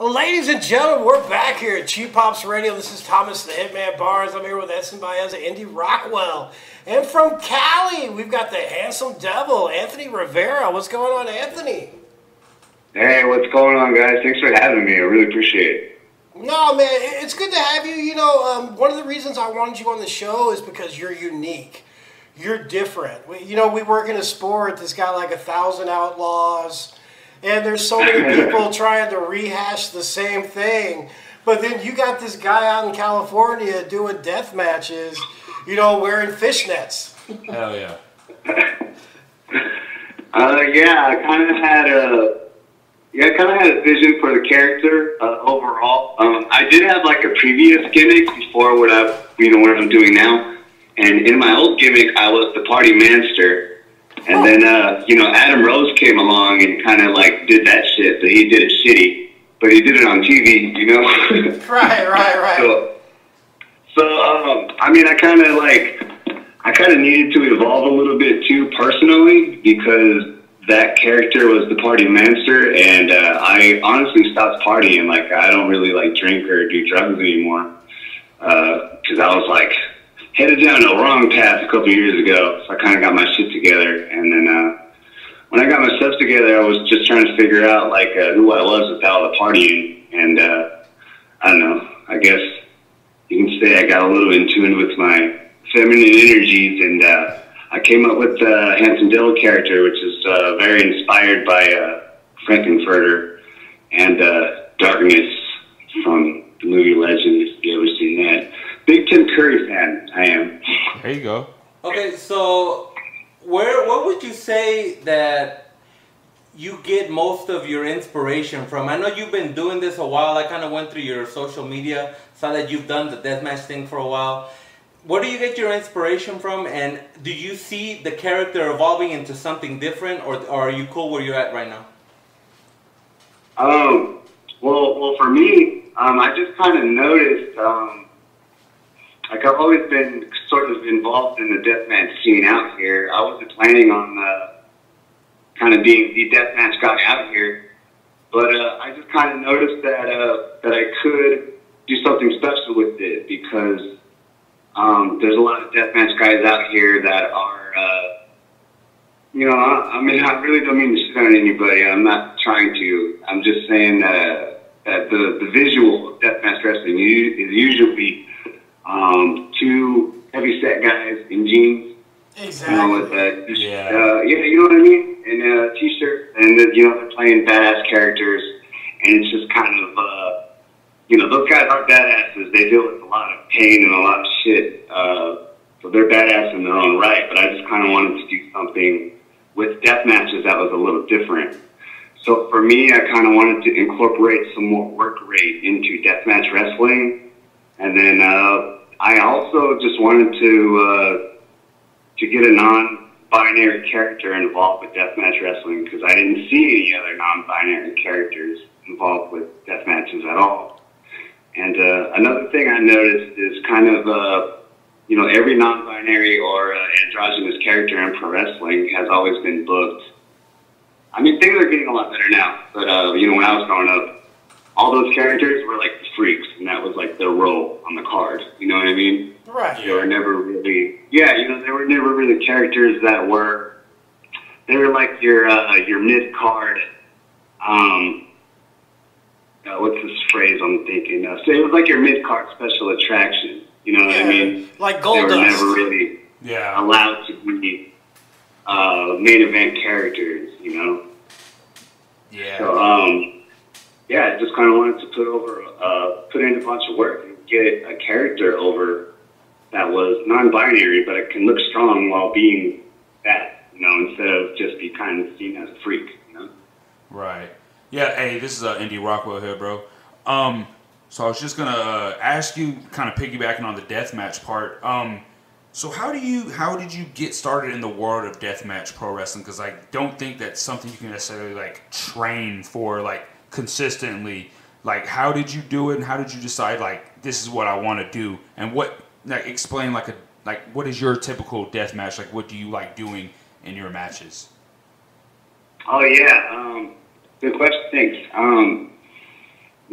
Ladies and gentlemen, we're back here at Cheap Pops Radio. This is Thomas the Hitman Barnes. I'm here with Edson Baez and Indy Rockwell. And from Cali, we've got the handsome devil, Anthony Rivera. What's going on, Anthony? Hey, what's going on, guys? Thanks for having me. I really appreciate it. No, man, it's good to have you. You know, one of the reasons I wanted you on the show is because you're unique. You're different. We work in a sport that's got like 1,000 outlaws. And there's so many people trying to rehash the same thing. But then you got this guy out in California doing death matches, wearing fishnets. Hell yeah. Yeah, I kind of had a vision for the character overall. I did have like a previous gimmick before what I'm doing now. And in my old gimmick, I was the party manster. And then, Adam Rose came along and kind of like did that shit, but he did it shitty, but he did it on TV, Right. So, I kind of needed to evolve a little bit too personally because that character was the party manster, and I honestly stopped partying. Like, I don't really like drink or do drugs anymore because I was like headed down the wrong path a couple years ago, so I kind of got my shit together. And then when I got my stuff together, I was just trying to figure out like who I was without the partying. And I don't know. I guess you can say I got a little in tune with my feminine energies, and I came up with the handsome devil character, which is very inspired by Frankenfurter and Darkness from the movie Legend. If you ever seen that. Big Tim Curry fan, I am. There you go. Okay, so what would you say that you get most of your inspiration from? I know you've been doing this a while. I kind of went through your social media, saw that you've done the deathmatch thing for a while. Where do you get your inspiration from, and do you see the character evolving into something different, or are you cool where you're at right now? Well, for me, I just kind of noticed. Like, I've always been sort of involved in the deathmatch scene out here. I wasn't planning on kind of being the deathmatch guy out here, but I just kind of noticed that I could do something special with it because there's a lot of deathmatch guys out here that are, I really don't mean to shit on anybody. I'm not trying to. I'm just saying that the visual of deathmatch wrestling is usually two heavy-set guys in jeans. Exactly. With you know what I mean? And a t-shirt, and they're playing badass characters, and it's just kind of, those guys aren't badasses. They deal with a lot of pain and a lot of shit, so they're badass in their own right. But I just kind of wanted to do something with death matches that was a little different. So for me, I kind of wanted to incorporate some more work rate into deathmatch wrestling. And then I also just wanted to get a non-binary character involved with deathmatch wrestling because I didn't see any other non-binary characters involved with death matches at all. And another thing I noticed is kind of every non-binary or androgynous character in pro wrestling has always been booked. I mean, things are getting a lot better now, but when I was growing up, all those characters were like the freaks, and that was like their role on the card. You know what I mean? Right. They were never really, they were never really characters that were. They were like your mid card. What's this phrase I'm thinking of? So it was like your mid card special attraction. You know what I mean? Like Gold They were Dust. never really allowed to be main event characters. Yeah. So I just kind of wanted to put in a bunch of work and get a character over that was non-binary, but it can look strong while being that, instead of just be kind of seen as a freak, Right. Yeah, hey, this is Indy Rockwell here, bro. So I was just going to ask you, kind of piggybacking on the deathmatch part, so how did you get started in the world of deathmatch pro wrestling? Because I don't think that's something you can necessarily, like, train for, like, consistently. Like, how did you do it, and how did you decide, like, this is what I want to do? And explain, what is your typical death match? Like, what do you like doing in your matches? Oh, yeah. Good question. Thanks.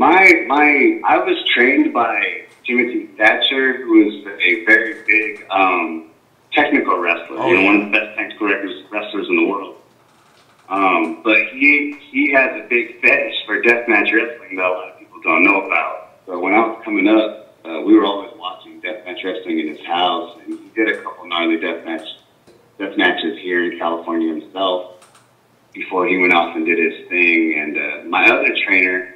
I was trained by Timothy Thatcher, who is a very big technical wrestler, one of the best technical wrestlers in the world. But he has a big fetish for deathmatch wrestling that a lot of people don't know about. So when I was coming up, we were always watching deathmatch wrestling in his house, and he did a couple gnarly death matches here in California himself before he went off and did his thing. And my other trainer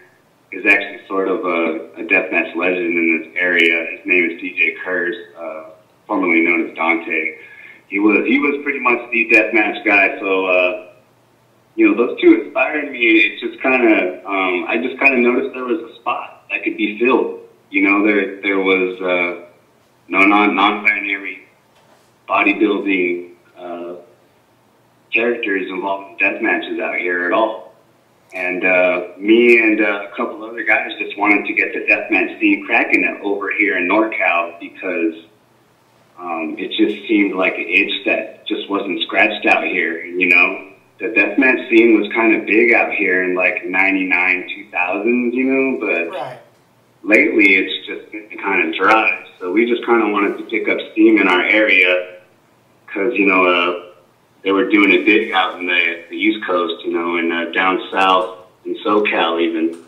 is actually sort of a deathmatch legend in this area. His name is DJ Kurz, formerly known as Dante. He was pretty much the deathmatch guy. So those two inspired me. It just kind of I just kind of noticed there was a spot that could be filled. There was no non-binary bodybuilding characters involved in death matches out here at all. And me and a couple other guys just wanted to get the deathmatch scene cracking over here in NorCal because it just seemed like an itch that just wasn't scratched out here. The deathmatch scene was kind of big out here in like 99, 2000, but right. Lately it's just been kind of dry. So we just kind of wanted to pick up steam in our area because, they were doing it big out in the East Coast, and down south in SoCal even.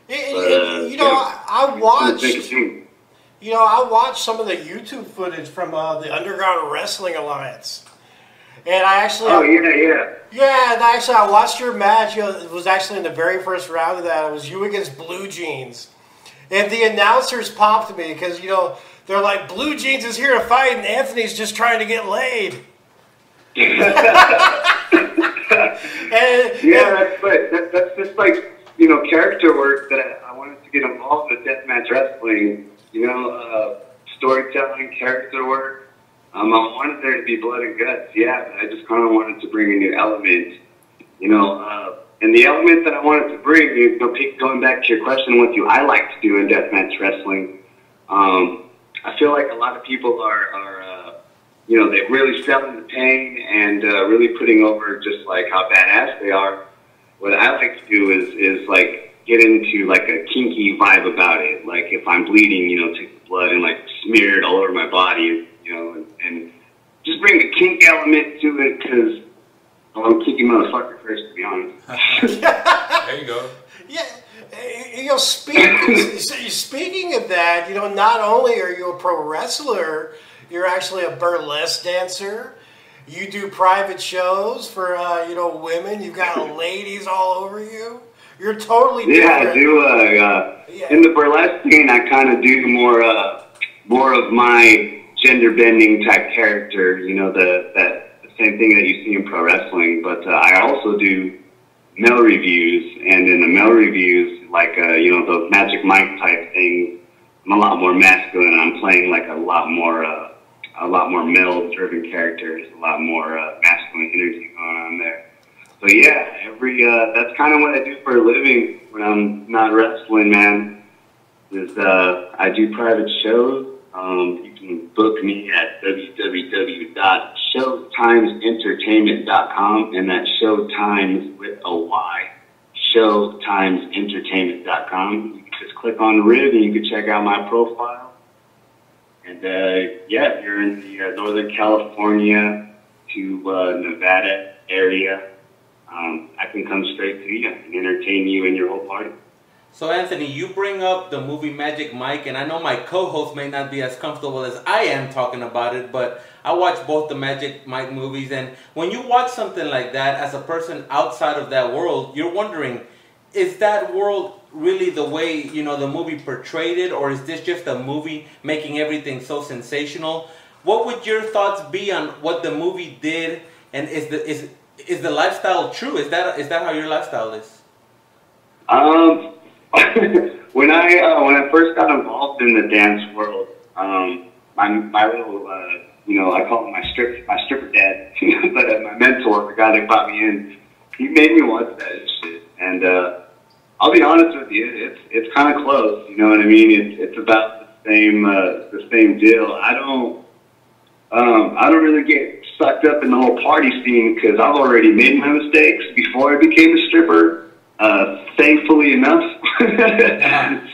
I watched some of the YouTube footage from the Underground Wrestling Alliance. And I actually... Oh, yeah. Yeah, and actually I watched your match. It was actually in the very first round of that. It was you against Blue Jeans. And the announcers popped me because, they're like, Blue Jeans is here to fight and Anthony's just trying to get laid. That's just like character work that I wanted to get involved with deathmatch wrestling. Storytelling, character work. I wanted there to be blood and guts, but I just kind of wanted to bring a new element. And the element that I wanted to bring, going back to your question, what do I like to do in deathmatch wrestling? I feel like a lot of people are they're really selling the pain and really putting over just like how badass they are. What I like to do is like get into like a kinky vibe about it. Like if I'm bleeding, take the blood and like smear it all over my body, and just bring a kink element to it because I'm a kinky motherfucker first, to be honest. There you go. Yeah. Speaking of that, not only are you a pro wrestler, you're actually a burlesque dancer. You do private shows for, women. You've got ladies all over you. You're totally different. Yeah, I do. In the burlesque scene, I kind of do more of my gender bending type character. The same thing that you see in pro wrestling. But I also do male reviews, and in the male reviews, like those Magic Mike type things, I'm a lot more masculine. I'm playing like a lot more male-driven characters, a lot more masculine energy going on there. So that's kind of what I do for a living when I'm not wrestling, man. Is I do private shows. You can book me at www.showtimesentertainment.com, and that's Showtimes with a Y. Showtimesentertainment.com. You can just click on the rib and you can check out my profile. And if you're in the Northern California to Nevada area, I can come straight to you and entertain you and your whole party. So Anthony, you bring up the movie Magic Mike, and I know my co-host may not be as comfortable as I am talking about it, but I watch both the Magic Mike movies, and when you watch something like that, as a person outside of that world, you're wondering, is that world really the way, the movie portrayed it, or is this just a movie making everything so sensational? What would your thoughts be on what the movie did, and is the lifestyle true? Is that how your lifestyle is? When I first got involved in the dance world, my little I call him my stripper dad, but my mentor, the guy that brought me in, he made me watch that shit, and I'll be honest with you, it's kind of close. You know what I mean? It's about the same deal. I don't really get sucked up in the whole party scene because I've already made my mistakes before I became a stripper. Thankfully enough.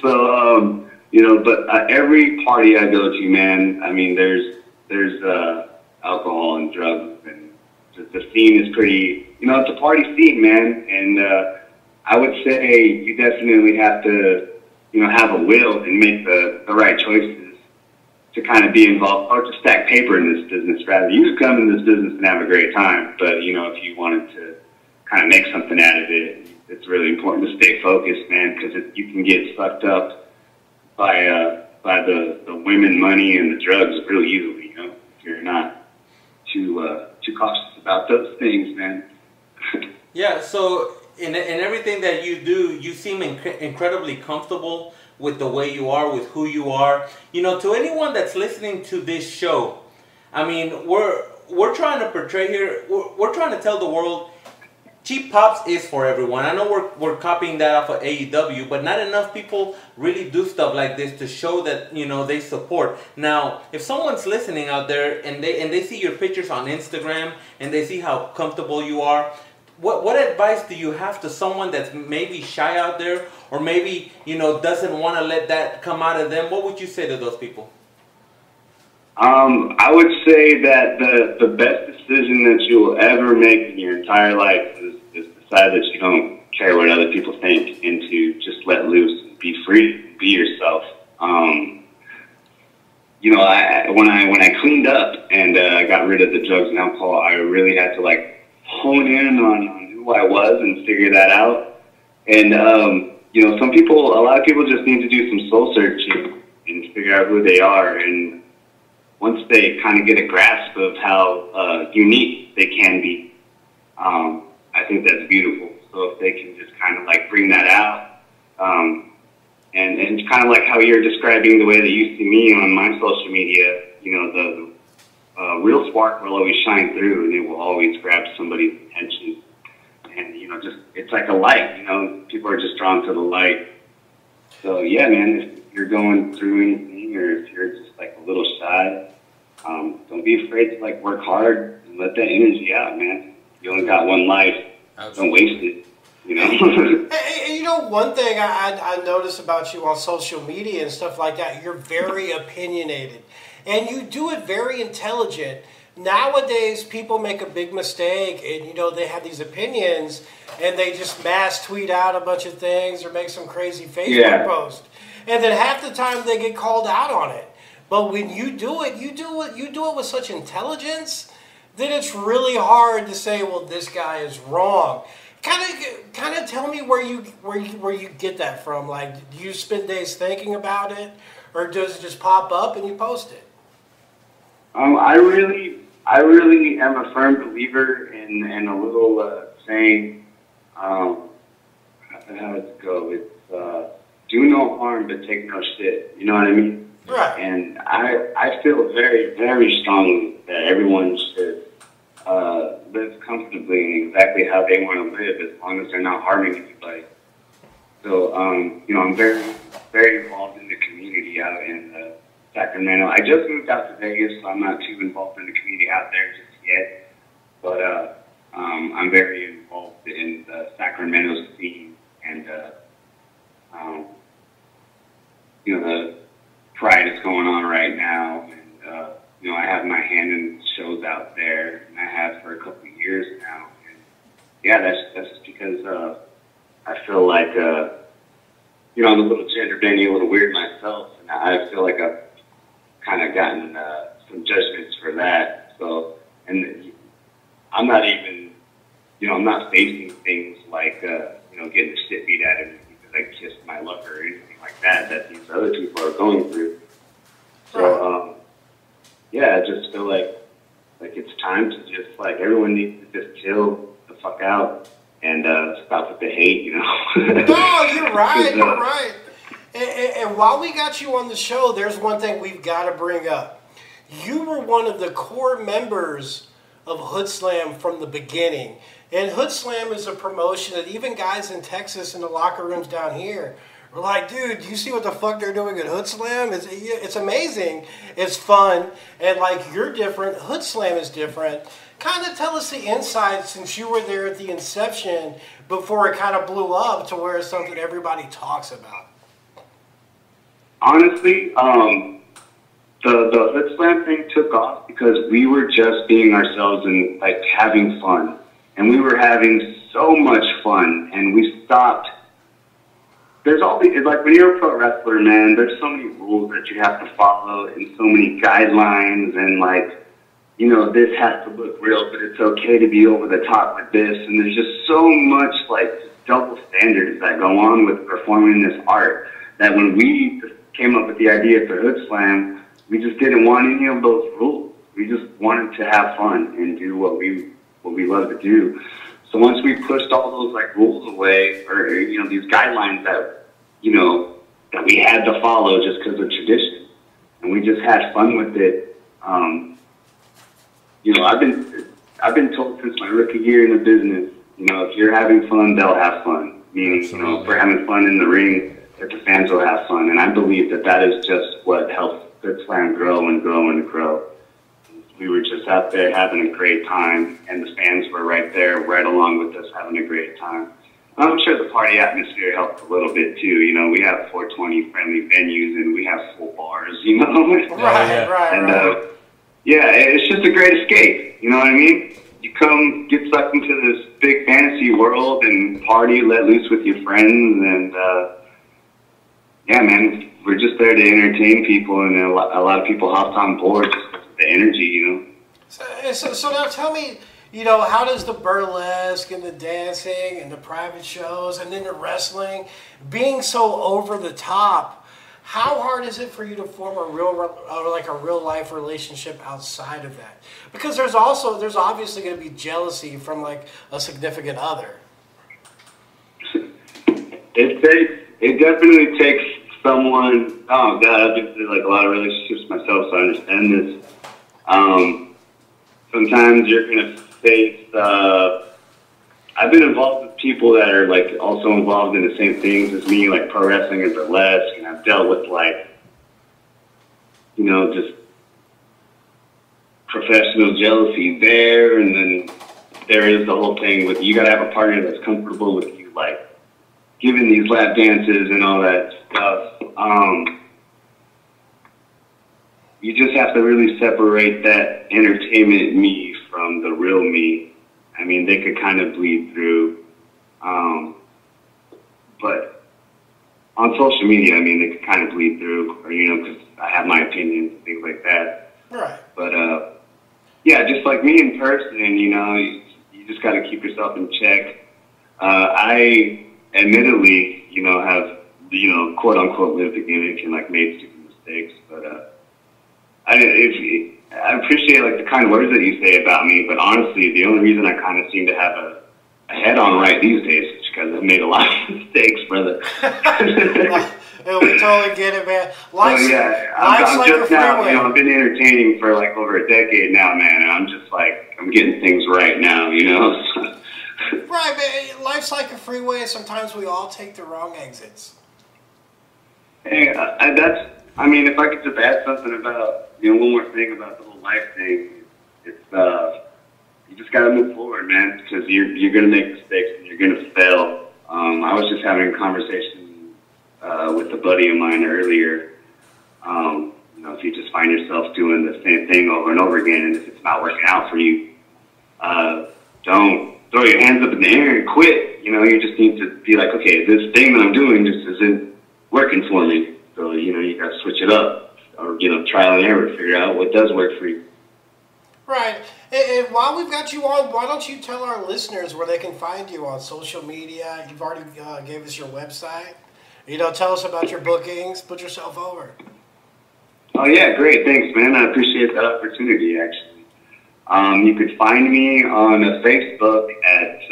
So, you know, but every party I go to, man, I mean, there's alcohol and drugs, and the scene is pretty, you know, it's a party scene, man. And I would say you definitely have to, you know, have a will and make the right choices to kind of be involved, or to stack paper in this business, rather. You just come in this business and have a great time, but, you know, if you wanted to kind of make something out of it, it's really important to stay focused, man, because you can get sucked up by the women, money, and the drugs real easily, you know, if you're not too cautious about those things, man. Yeah, so in everything that you do, you seem incredibly comfortable with the way you are, with who you are. You know, to anyone that's listening to this show, I mean, we're trying to portray here, we're trying to tell the world, cheap pops is for everyone. I know we're copying that off of AEW, but not enough people really do stuff like this to show that, you know, they support. Now, if someone's listening out there and they see your pictures on Instagram and they see how comfortable you are, what advice do you have to someone that's maybe shy out there, or maybe, you know, doesn't want to let that come out of them? What would you say to those people? I would say that the best decision that you'll ever make in your entire life is decide that you don't care what other people think, and to just let loose and be free, be yourself. You know, when I cleaned up and I got rid of the drugs and alcohol, I really had to like hone in on who I was and figure that out. And you know, a lot of people just need to do some soul searching and figure out who they are. And once they kind of get a grasp of how unique they can be, I think that's beautiful. So if they can just kind of like bring that out, and kind of like how you're describing the way that you see me on my social media, you know, the real spark will always shine through, and it will always grab somebody's attention. And, you know, just, it's like a light, you know, people are just drawn to the light. So yeah, man, if you're going through anything, or if you're just like a little shy, don't be afraid to like work hard and let that energy out, man. You only got one life. Don't waste it, you know? Hey, you know, one thing I notice about you on social media and stuff like that, you're very opinionated. And you do it very intelligent. Nowadays, people make a big mistake, and, you know, they have these opinions, and they just mass tweet out a bunch of things or make some crazy Facebook post. And then half the time they get called out on it. But when you do it with such intelligence, then it's really hard to say, well, this guy is wrong. Kind of tell me where you get that from. Like, do you spend days thinking about it, or does it just pop up and you post it? I really am a firm believer in a little saying. How does it go? It's do no harm but take no shit. You know what I mean? Right. And I feel very, very strongly that everyone should live comfortably and exactly how they want to live, as long as they're not harming anybody. So, you know, I'm very, very involved in the community out in Sacramento. I just moved out to Vegas, so I'm not too involved in the community out there just yet. But I'm very involved in the Sacramento scene, and you know, the pride is going on right now, and you know, I have my hand in shows out there, and I have for a couple of years now. And yeah, that's just because I feel like you know, I'm a little gender bending, a little weird myself, and I feel like I've kind of gotten some judgments for that. So, and I'm not even, you know, I'm not facing things like you know, getting the shit beat out of me because I kissed my lover or anything like that these other people are going through. So yeah, I just feel like it's time to just, like, everyone needs to just chill the fuck out and stop with the hate, you know? No, you're right, you're right. And while we got you on the show, there's one thing we've got to bring up. You were one of the core members of HoodSlam from the beginning. And HoodSlam is a promotion that even guys in Texas in the locker rooms down here We're like, dude, do you see what the fuck they're doing at HoodSlam? It's amazing. It's fun. And like, you're different. HoodSlam is different. Kind of tell us the inside since you were there at the inception before it kind of blew up to where it's something everybody talks about. Honestly, the HoodSlam thing took off because we were just being ourselves and like having fun. And we were having so much fun, and we stopped. There's all these, like when you're a pro wrestler, man, there's so many rules that you have to follow and so many guidelines and like, you know, this has to look real, but it's okay to be over the top with this. And there's just so much like double standards that go on with performing this art that when we came up with the idea for HoodSlam, we just didn't want any of those rules. We just wanted to have fun and do what we love to do. So once we pushed all those like rules away, or you know, these guidelines that, you know, that we had to follow just because of tradition, and we just had fun with it. You know, I've been told since my rookie year in the business, you know, if you're having fun, they'll have fun. Meaning, you know, if we're having fun in the ring, that the fans will have fun. And I believe that that is just what helps HoodSlam grow and grow and grow. We were just out there having a great time, and the fans were right there, right along with us, having a great time. I'm sure the party atmosphere helped a little bit too. You know, we have 420 friendly venues, and we have full bars. You know, right. Yeah, it's just a great escape. You know what I mean? You come, get sucked into this big fantasy world, and party, let loose with your friends, and yeah, man, we're just there to entertain people, and a lot of people hopped on board just because of the energy, you know. So now tell me, you know, how does the burlesque and the dancing and the private shows and then the wrestling, being so over the top, how hard is it for you to form a real life relationship outside of that? Because there's obviously going to be jealousy from like a significant other. It definitely takes someone. Oh God, I've been through like a lot of relationships myself, so I understand this. Sometimes you're gonna face. I've been involved with people that are like also involved in the same things as me, like pro wrestling and burlesque, and I've dealt with like, you know, just professional jealousy there, and then there is the whole thing with you gotta have a partner that's comfortable with you, like giving these lap dances and all that stuff. You just have to really separate that entertainment me from the real me. I mean, they could kind of bleed through. But on social media, I mean, they could kind of bleed through, or, you know, because I have my opinions and things like that. Right. But, yeah, just like me in person, you know, you just got to keep yourself in check. I admittedly, you know, have, you know, quote unquote lived the gimmick and like made stupid mistakes, but I appreciate like the kind words that you say about me, but honestly, the only reason I kind of seem to have a head on right these days is because I've made a lot of mistakes, brother. We totally get it, man. I'm just now, you know, I've been entertaining for like over a decade now, man, and I'm just like, I'm getting things right now, you know? Right, man. Life's like a freeway, and sometimes we all take the wrong exits. Hey, I mean, if I could just add something about, you know, one more thing about the whole life thing, it's, you just got to move forward, man, because you're going to make mistakes and you're going to fail. I was just having a conversation with a buddy of mine earlier. You know, if you just find yourself doing the same thing over and over again, and if it's not working out for you, don't throw your hands up in the air and quit. You know, you just need to be like, okay, this thing that I'm doing just isn't working for me. So, you know, you got to switch it up, or, you know, trial and error, figure out what does work for you. Right. And while we've got you on, why don't you tell our listeners where they can find you on social media? You've already gave us your website. You know, tell us about your bookings. Put yourself over. Oh, yeah, great. Thanks, man. I appreciate that opportunity, actually. You could find me on Facebook at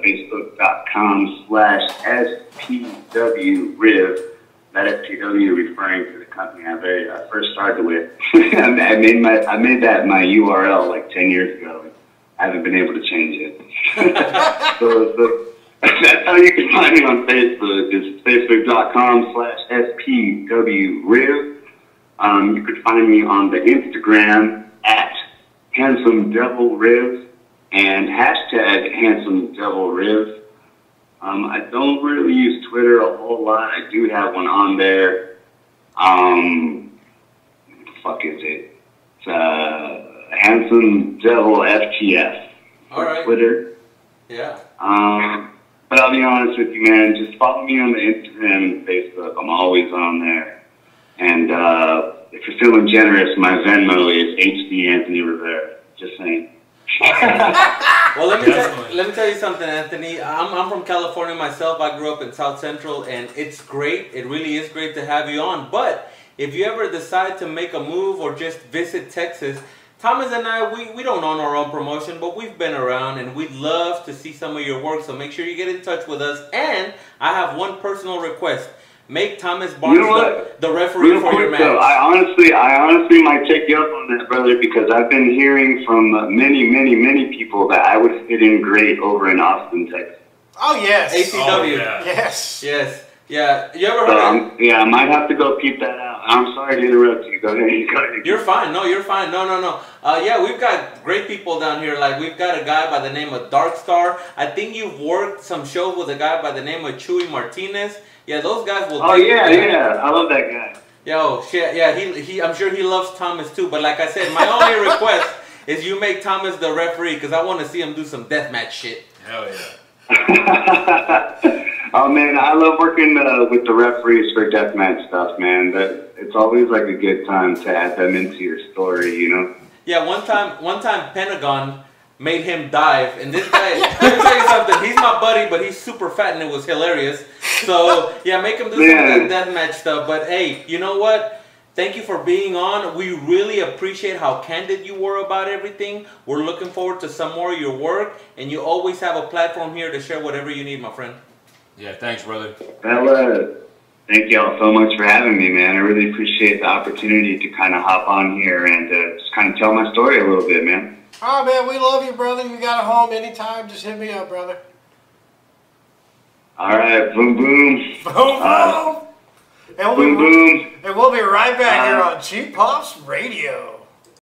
facebook.com/SPWRiv. That SPW referring to the company I first started with. I made that my URL like 10 years ago. I haven't been able to change it. So That's how you can find me on Facebook. It's facebook.com/SPWRiv. You could find me on the Instagram at HandsomeDevilRiv and hashtag HandsomeDevilRiv. I don't really use Twitter a whole lot. I do have one on there. Fuck is it? It's Handsome Devil FTF for Twitter. Yeah. But I'll be honest with you, man. Just follow me on the Instagram and Facebook. I'm always on there. And if you're feeling generous, my Venmo is HB Anthony Rivera. Just saying. Well, let me tell you something, Anthony. I'm from California myself. I grew up in South Central, and it's great. It really is great to have you on. But if you ever decide to make a move or just visit Texas, Thomas and I, we don't own our own promotion, but we've been around, and we'd love to see some of your work. So make sure you get in touch with us. And I have one personal request. Make Thomas Barnes the referee for your match. Though, I honestly might take you up on that, brother, because I've been hearing from many people that I would fit in great over in Austin, Texas. Oh, yes. ACW. Oh, yeah. Yes. Yes. Yeah. You ever heard of... Yeah, I might have to go peep that out. I'm sorry to interrupt you. Go ahead. You're fine. No, you're fine. No. Yeah, we've got great people down here. Like, we've got a guy by the name of Dark Star. I think you've worked some shows with a guy by the name of Chuy Martinez. Yeah, those guys will... Oh, yeah. I love that guy. Yo, shit. Yeah, he. I'm sure he loves Thomas, too. But like I said, my only request is you make Thomas the referee, because I want to see him do some deathmatch shit. Hell yeah. Oh, man, I love working with the referees for deathmatch stuff, man. It's always like a good time to add them into your story, you know? Yeah, one time Pentagon made him dive, and this guy, let me tell you something, he's my buddy, but he's super fat, and it was hilarious. So, yeah, make him do some of that deathmatch stuff. But, hey, you know what? Thank you for being on. We really appreciate how candid you were about everything. We're looking forward to some more of your work, and you always have a platform here to share whatever you need, my friend. Yeah, thanks, brother. Well, thank y'all so much for having me, man. I really appreciate the opportunity to kind of hop on here and just kind of tell my story a little bit, man. Oh, man, we love you, brother. You got a home anytime. Just hit me up, brother. All right, boom, boom. Boom, boom. And we'll be right back here on Cheap Pops Radio.